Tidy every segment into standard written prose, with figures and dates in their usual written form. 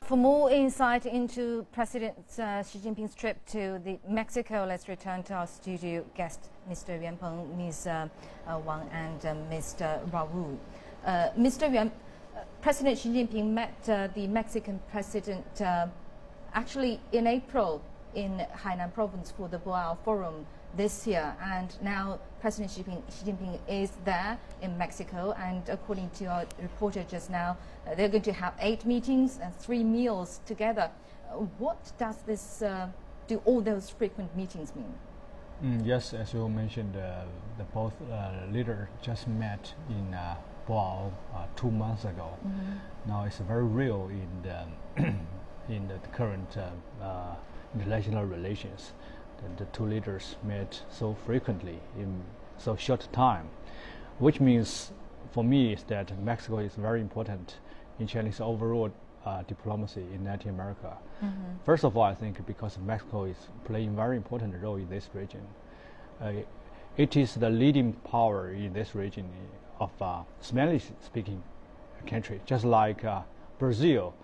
For more insight into President Xi Jinping's trip to Mexico, let's return to our studio guest, Mr. Yuan Peng, Ms. Wang, and Mr. Raoul. Mr. Yuan, President Xi Jinping met the Mexican president actually in April in Hainan province for the Boao Forum this year, and now President Xi Jinping is there in Mexico, and according to our reporter just now, they're going to have 8 meetings and 3 meals together. What does this do all those frequent meetings mean? Yes, as you mentioned, the both leaders just met in Boao 2 months ago. Now it's very real in the in the current international relations. The two leaders met so frequently in so short time, which means for me is that Mexico is very important in Chinese overall diplomacy in Latin America. First of all, I think because Mexico is playing a very important role in this region. It is the leading power in this region of Spanish-speaking country, just like Brazil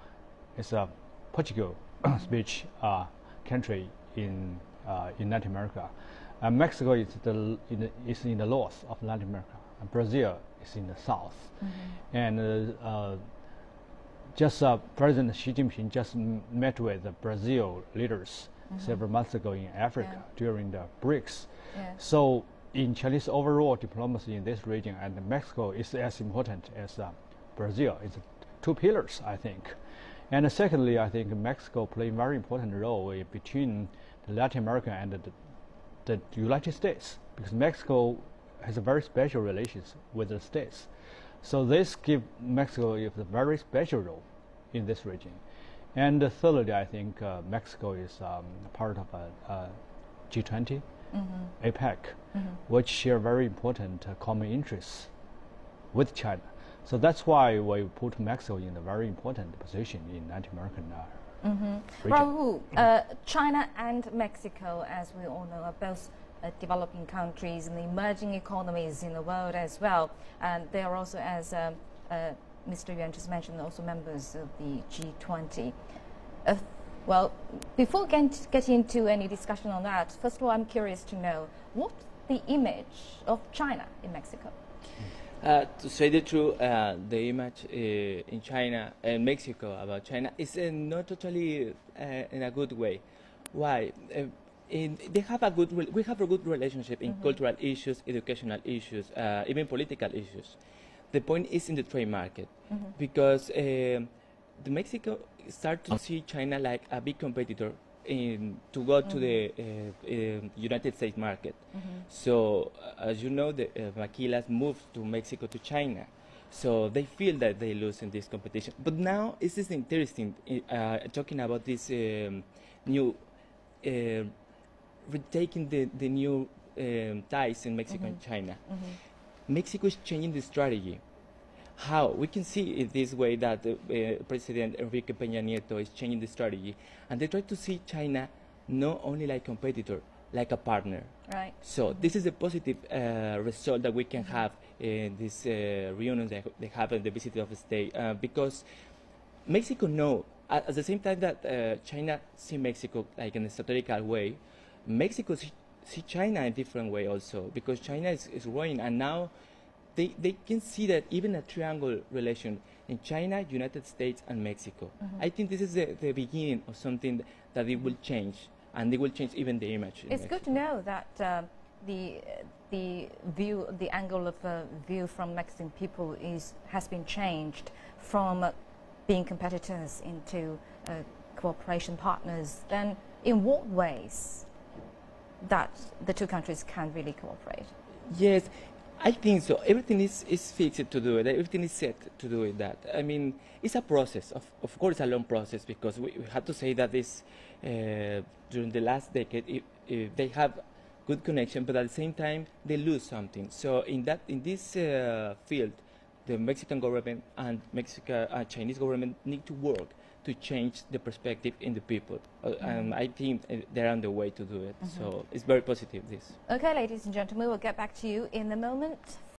is a Portuguese-speech country in Latin America. Mexico is in the north of Latin America, and Brazil is in the south. And President Xi Jinping just met with the Brazil leaders several months ago in Africa during the BRICS. So in Chinese overall diplomacy in this region, and Mexico is as important as Brazil. It's 2 pillars, I think. And secondly, I think Mexico plays a very important role between Latin America and the United States, because Mexico has a very special relations with the States. So this gives Mexico a very special role in this region. And thirdly, I think Mexico is part of G20, APEC, which share very important common interests with China. So that's why we put Mexico in a very important position in Latin American region. Raoul, China and Mexico, as we all know, are both developing countries and emerging economies in the world as well. And they are also, as Mr. Yuan just mentioned, also members of the G20. Well, before getting into any discussion on that, first of all, I'm curious to know what's the image of China in Mexico? To say the truth, the image in China and Mexico about China is not totally in a good way. Why? We have a good relationship in cultural issues, educational issues, even political issues. The point is in the trade market, because the Mexico start to see China like a big competitor to go to the United States market. So, as you know, the maquilas moved to Mexico to China. So they feel that they lose in this competition. But now it is interesting talking about this new, retaking the new ties in Mexico and China. Mexico is changing the strategy. How? We can see it this way that President Enrique Pena Nieto is changing the strategy, and they try to see China not only like a competitor, like a partner. Right. So this is a positive result that we can have in this reunion that they have in the visit of the state, because Mexico know, at the same time that China see Mexico like in a strategical way, Mexico see China in a different way also, because China is growing, and now they can see that even a triangle relation in China, United States, and Mexico. I think this is the beginning of something that it will change, and it will change even the image. It's good to know that the angle of view from Mexican people has been changed from being competitors into cooperation partners. Then, in what ways that the 2 countries can really cooperate? Yes. I think so. Everything is fixed to do it. Everything is set to do it. That, I mean, it's a process. Of course, it's a long process, because we have to say that this during the last decade, they have good connection, but at the same time they lose something. So in this field, the Mexican government and Chinese government need to work to change the perspective in the people. And I think they're on the way to do it. So it's very positive, this. Okay, ladies and gentlemen, we'll get back to you in a moment.